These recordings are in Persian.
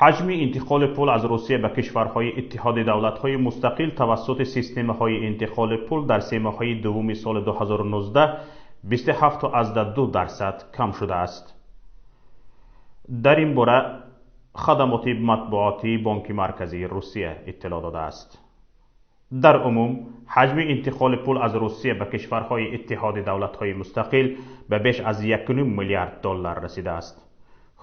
حجم انتقال پول از روسیه به کشورهای اتحاد دولت‌های مستقل توسط سیستم‌های انتقال پول در سه ماهه دوم سال 2019 27.2% کم شده است. در این باره خدمات مطبوعاتی بانک مرکزی روسیه اطلاع داده است. در عموم حجم انتقال پول از روسیه به کشورهای اتحاد دولت‌های مستقل به بیش از 1.5 میلیارد دلار رسیده است.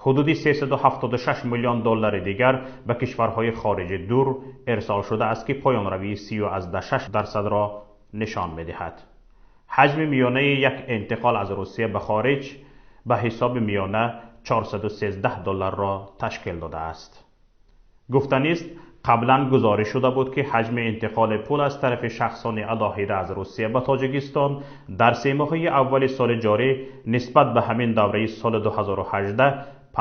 حدود 376 میلیون دلار دیگر به کشورهای خارج دور ارسال شده است که پایان روی 30.6% را نشان می‌دهد. حجم میانه یک انتقال از روسیه به خارج به حساب میانه 413 دلار را تشکیل داده است. گفتنی است قبلا گزارش شده بود که حجم انتقال پول از طرف شخصان علاهیده از روسیه به تاجیکستان در سه ماهه اول سال جاری نسبت به همین دوره سال 2018 50.1%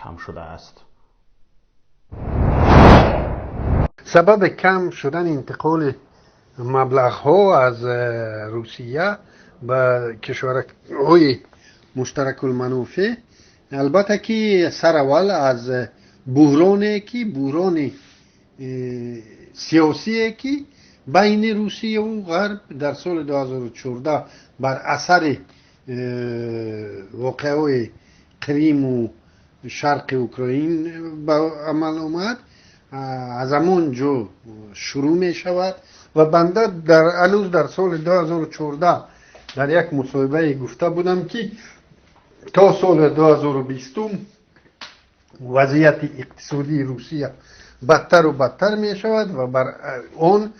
کم شده است. سبب کم شدن انتقال مبلغ‌ها از روسیه به کشورهای مشترک المنافع البته که سر اول از بحران سیاسی که بین روسیه و غرب در سال 2014 بر اثر واقعه کریم و شرق اوکراین به عمل آمد، از همان جو شروع می شود و بنده در سال 2014 در یک مصاحبه گفته بودم که تا سال 2020 وضعیت اقتصادی روسیه بدتر و بدتر می شود و بر آن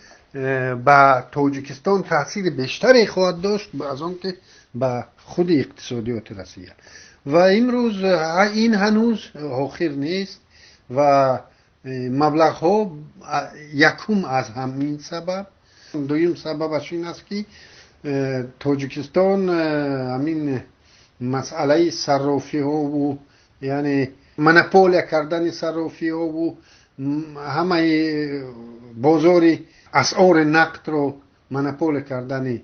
به تاجیکستان تاثیر بیشتری خواهد داشت از آن که به خود اقتصادیات روسیه. و امروز این هنوز آخر نیست و مبلغ ها یکم از همین سبب. دویم سببش این است که تاجیکستان همین مسئله صرافی ها و یعنی منپول کردن صرافی ها و همه بازار اسعار نقد رو منپول کردن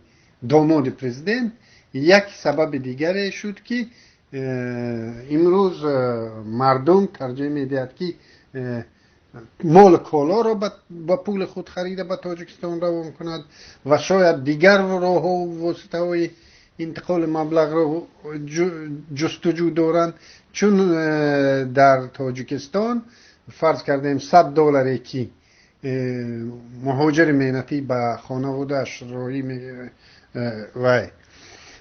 داماد پرزیدنت یک سبب دیگری شد که امروز مردم ترجیح میدهد که مال کالا را با پول خود خریده به تاجیکستان روان کند و شاید دیگر راه و واسطه های انتقال مبلغ را جستجو دارند، چون در تاجیکستان فرض کردیم $100 که مهاجر مهنتی به خانواده‌اش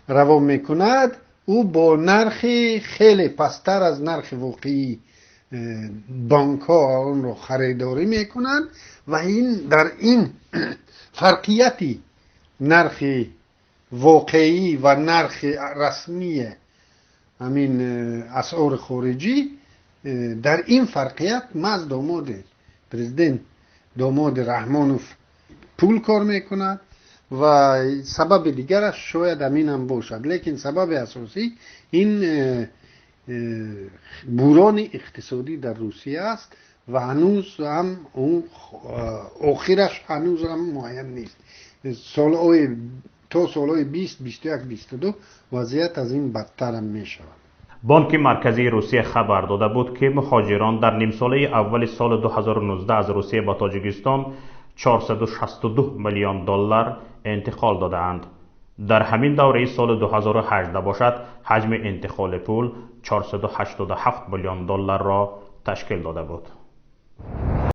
روان میکند او با نرخ خیلی پستر از نرخ واقعی بانک ها اون رو خریداری میکنن و این در این فرقیتی نرخ واقعی و نرخ رسمی همین اسعار خارجی، در این فرقیت مز داماد پرزیدنت داماد رحمانوف پول کار میکند و سبب دیگرش شاید همین هم باشد، لیکن سبب اساسی این بحران اقتصادی در روسیه است و هنوز هم اون آخرش هنوز هم معین نیست. تا سالهای 20 21 22 وضعیت از این بدتر هم می شود. بانک مرکزی روسیه خبر داده بود که مهاجران در نیم ساله اول سال 2019 از روسیه به تاجیکستان 462 میلیون دلار انتقال دادند. در همین دوره سال 2018 باشد حجم انتقال پول 487 میلیون دلار را تشکیل داده بود.